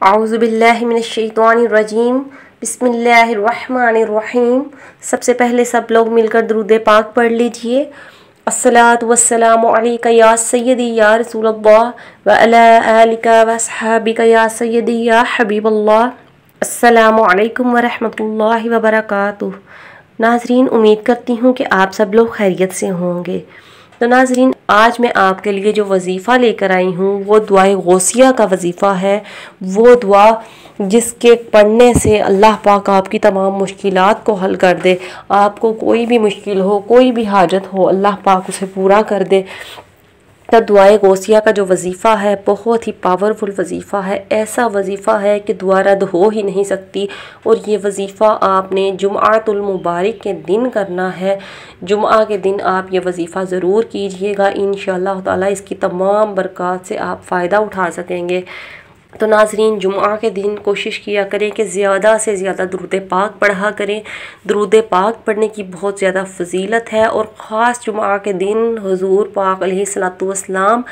औज़ुबिल्लाहि मिनश्शैतानिर्रजीम बिस्मिल्लाहिर्रहमानिर्रहीम। सबसे पहले सब लोग मिलकर दुरूद पाक पढ़ लीजिए। अस्सलातु वस्सलामु अलैका या सय्यदी या रसूलल्लाह व अला आलिका व अस्हाबिका या सय्यदी या हबीबल्लाह। अस्सलामु अलैकुम व रहमतुल्लाहि व बरकातुहू। नाज़रीन, उम्मीद करती हूँ कि आप सब लोग खैरियत से होंगे। तो नाज़रीन, आज मैं आपके लिए जो वजीफ़ा लेकर आई हूँ वो दुआए गौसिया का वजीफ़ा है। वो दुआ जिसके पढ़ने से अल्लाह पाक आपकी तमाम मुश्किलात को हल कर दे। आपको कोई भी मुश्किल हो, कोई भी हाजत हो, अल्लाह पाक उसे पूरा कर दे। तो दुआए गौसिया का जो वजीफ़ा है बहुत ही पावरफुल वजीफ़ा है। ऐसा वजीफ़ा है कि दुआ रद्द हो ही नहीं सकती। और ये वजीफ़ा आपने जुम्आतुल मुबारक के दिन करना है। जुम्आ के दिन आप ये वजीफ़ा ज़रूर कीजिएगा। इंशाअल्लाह ताला इसकी तमाम बरक़ात से आप फ़ायदा उठा सकेंगे। तो नाज़रीन, जुम्आ के दिन कोशिश किया करें कि ज़्यादा से ज़्यादा दुरूद पाक पढ़ा करें। दुरूद पाक पढ़ने की बहुत ज़्यादा फजीलत है। और ख़ास जुम्आ के दिन हुज़ूर पाक अलैहिस्सलातु वस्सलाम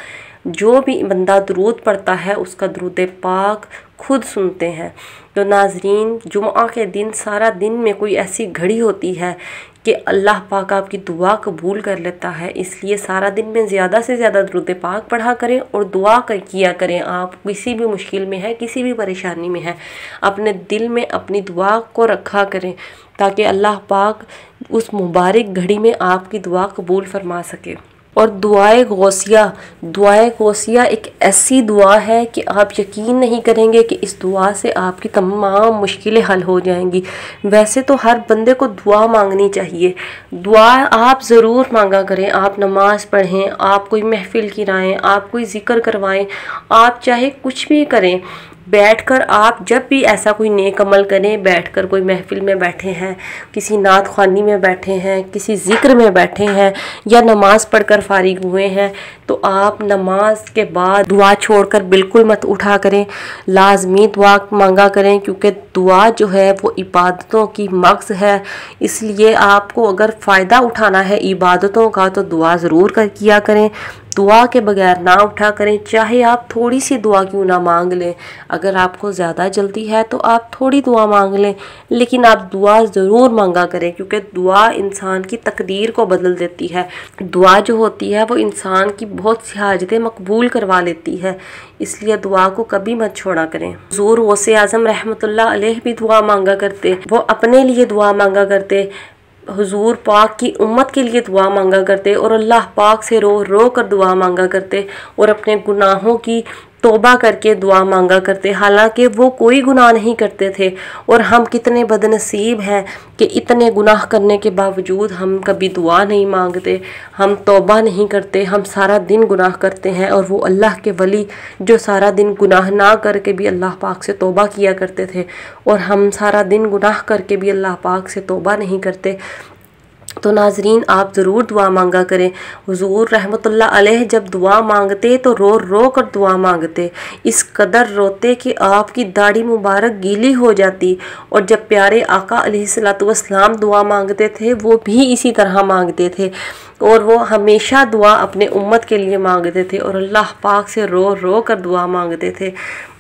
जो भी बंदा दुरूद पढ़ता है उसका दुरूद पाक खुद सुनते हैं। तो नाज़रीन, जुम्आ के दिन सारा दिन में कोई ऐसी घड़ी होती है कि अल्लाह पाक आपकी दुआ कबूल कर लेता है। इसलिए सारा दिन में ज़्यादा से ज़्यादा दुरूद पाक पढ़ा करें और दुआ किया करें। आप किसी भी मुश्किल में है, किसी भी परेशानी में है, अपने दिल में अपनी दुआ को रखा करें ताकि अल्लाह पाक उस मुबारक घड़ी में आपकी दुआ कबूल फरमा सके। और दुआए गौसिया एक ऐसी दुआ है कि आप यकीन नहीं करेंगे कि इस दुआ से आपकी तमाम मुश्किलें हल हो जाएंगी। वैसे तो हर बंदे को दुआ मांगनी चाहिए। दुआ आप ज़रूर मांगा करें। आप नमाज़ पढ़ें, आप कोई महफ़िल गिराएं, आप कोई ज़िक्र करवाएं, आप चाहे कुछ भी करें। बैठकर आप जब भी ऐसा कोई नेक अमल करें, बैठकर कोई महफ़िल में बैठे हैं, किसी नात ख़्वानी में बैठे हैं, किसी ज़िक्र में बैठे हैं या नमाज़ पढ़कर फारिग हुए हैं, तो आप नमाज के बाद दुआ छोड़कर बिल्कुल मत उठा करें। लाजमी दुआ मांगा करें क्योंकि दुआ जो है वो इबादतों की मग़ज़ है। इसलिए आपको अगर फ़ायदा उठाना है इबादतों का तो दुआ ज़रूर किया करें। दुआ के बगैर ना उठा करें। चाहे आप थोड़ी सी दुआ क्यों ना मांग लें, अगर आपको ज़्यादा जल्दी है तो आप थोड़ी दुआ मांग लें, लेकिन आप दुआ ज़रूर मांगा करें क्योंकि दुआ इंसान की तकदीर को बदल देती है। दुआ जो होती है वो इंसान की बहुत सी हाजतें मकबूल करवा लेती है। इसलिए दुआ को कभी मत छोड़ा करें। हुज़ूर गौसे आज़म रहमतुल्लाह अलैह भी दुआ मांगा करते। वो अपने लिए दुआ मांगा करते, हुजूर पाक की उम्मत के लिए दुआ मांगा करते और अल्लाह पाक से रो रो कर दुआ मांगा करते और अपने गुनाहों की तौबा करके दुआ मांगा करते। हालांकि वो कोई गुनाह नहीं करते थे। और हम कितने बदनसीब हैं कि इतने गुनाह करने के बावजूद हम कभी दुआ नहीं मांगते, हम तौबा नहीं करते, हम सारा दिन गुनाह करते हैं। और वो अल्लाह के वली जो सारा दिन गुनाह ना करके भी अल्लाह पाक से तौबा किया करते थे, और हम सारा दिन गुनाह करके भी अल्लाह पाक से तौबा नहीं करते। तो नाजरीन, आप ज़रूर दुआ मांगा करें। हुजूर रहमतुल्लाह अलैह जब दुआ मांगते तो रो रो कर दुआ मांगते, इस कदर रोते कि आपकी दाढ़ी मुबारक गीली हो जाती। और जब प्यारे आका अलैहिस्सलातु वस्सलाम दुआ मांगते थे वो भी इसी तरह मांगते थे। और वो हमेशा दुआ अपने उम्मत के लिए मांगते थे और अल्लाह पाक से रो रो कर दुआ मांगते थे।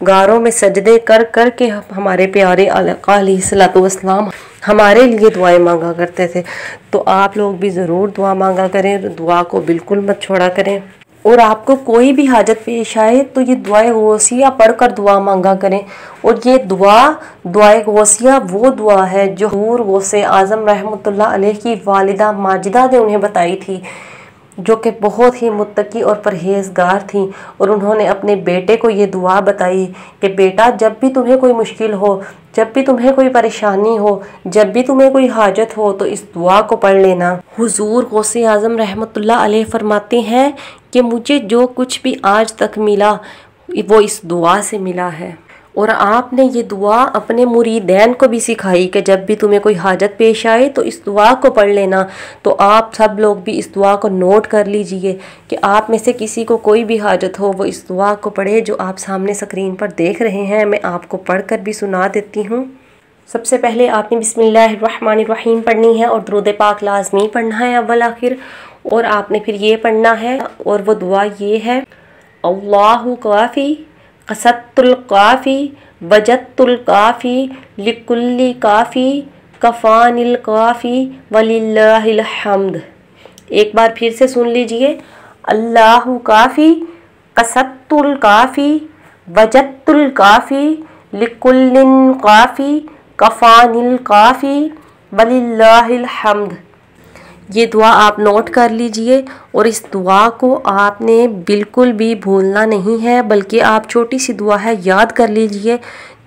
गारों में सजदे कर कर के हमारे प्यारे आका अलैहिस्सलातु वस्सलाम हमारे लिए दुआएं मांगा करते थे। तो आप लोग भी ज़रूर दुआ मांगा करें, दुआ को बिल्कुल मत छोड़ा करें। और आपको कोई भी हाजत पेश आए तो ये दुआए गौसिया पढ़कर दुआ मांगा करें। और ये दुआए गौसिया वो दुआ है जो हुज़ूर गौसे आज़म रहमतुल्लाह अलैह की वालिदा माजिदा ने उन्हें बताई थी, जो कि बहुत ही मुत्तकी और परहेज़गार थी। और उन्होंने अपने बेटे को ये दुआ बताई कि बेटा, जब भी तुम्हें कोई मुश्किल हो, जब भी तुम्हें कोई परेशानी हो, जब भी तुम्हें कोई हाजत हो तो इस दुआ को पढ़ लेना। हुज़ूर गौसे आज़म रहमतुल्लाह अलैह फरमाते हैं कि मुझे जो कुछ भी आज तक मिला वो इस दुआ से मिला है। और आपने ये दुआ अपने मुरीदैन को भी सिखाई कि जब भी तुम्हें कोई हाजत पेश आए तो इस दुआ को पढ़ लेना। तो आप सब लोग भी इस दुआ को नोट कर लीजिए कि आप में से किसी को कोई भी हाजत हो वो इस दुआ को पढ़े जो आप सामने स्क्रीन पर देख रहे हैं। मैं आपको पढ़कर भी सुना देती हूँ। सबसे पहले आपने बिस्मिल्लाहिर्रहमानिर्रहीम पढ़नी है और दुरूद पाक लाजमी पढ़ना है अव्वल आखिर। और आपने फिर ये पढ़ना है, और वो दुआ ये है, अल्लाहु काफ़ी कसत्तुल काफ़ी वजदतुल काफ़ी लिकुल्ली काफ़ी कफ़ानिल काफ़ी वलिल्लाहिल हम्द। एक बार फिर से सुन लीजिए। अल्लाहु काफ़ी, कसत्तुल काफ़ी, वजदतुल काफ़ी, लिकुल्लिन काफ़ी, कफ़ानिल काफ़ी, वलिल्लाहिल हम्द। ये दुआ आप नोट कर लीजिए और इस दुआ को आपने बिल्कुल भी भूलना नहीं है, बल्कि आप छोटी सी दुआ है याद कर लीजिए।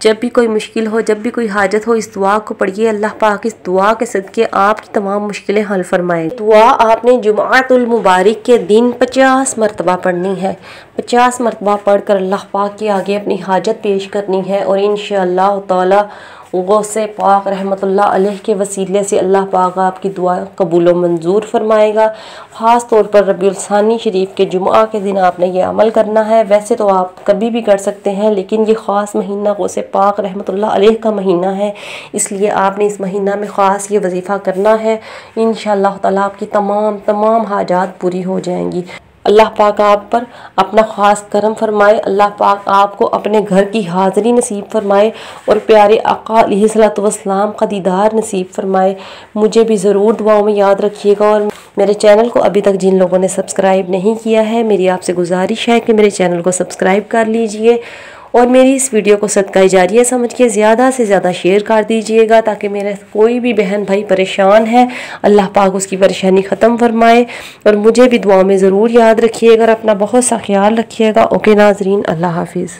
जब भी कोई मुश्किल हो, जब भी कोई हाजत हो, इस दुआ को पढ़िए। अल्लाह पाक इस दुआ के सदके आपकी तमाम मुश्किलें हल फरमाए। दुआ आपने जुमातुल मुबारक के दिन 50 मरतबा पढ़नी है। 50 मरतबा पढ़ कर अल्लाह पाक के आगे अपनी हाजत पेश करनी है और इंशाअल्लाह ताला गौसे पाक रहमतुल्लाह अलैह के वसीले से अल्लाह पाक आपकी दुआ कबूल व मंजूर फरमाएगा। ख़ास तौर पर रबीउल सानी शरीफ के जुमा के दिन आपने ये अमल करना है। वैसे तो आप कभी भी कर सकते हैं, लेकिन ये ख़ास महीना गौसे पाक रहमतुल्लाह अलैह का महीना है, इसलिए आपने इस महीना में ख़ास ये वजीफ़ा करना है। इंशाअल्लाह ताला आपकी तमाम हाजात पूरी हो जाएंगी। अल्लाह पाक आप पर अपना ख़ास करम फरमाए। अल्लाह पाक आपको अपने घर की हाज़िरी नसीब फरमाए और प्यारे आका अलैहिस्सलातु वस्सलाम का दीदार नसीब फरमाए। मुझे भी ज़रूर दुआओं में याद रखिएगा और मेरे चैनल को अभी तक जिन लोगों ने सब्सक्राइब नहीं किया है, मेरी आपसे गुजारिश है कि मेरे चैनल को सब्सक्राइब कर लीजिए और मेरी इस वीडियो को सदका जारिया समझ के ज़्यादा से ज़्यादा शेयर कर दीजिएगा, ताकि मेरे कोई भी बहन भाई परेशान है अल्लाह पाक उसकी परेशानी ख़त्म फरमाए। और मुझे भी दुआ में ज़रूर याद रखिएगा और अपना बहुत सा ख्याल रखिएगा। ओके नाजरीन, अल्लाह हाफिज़।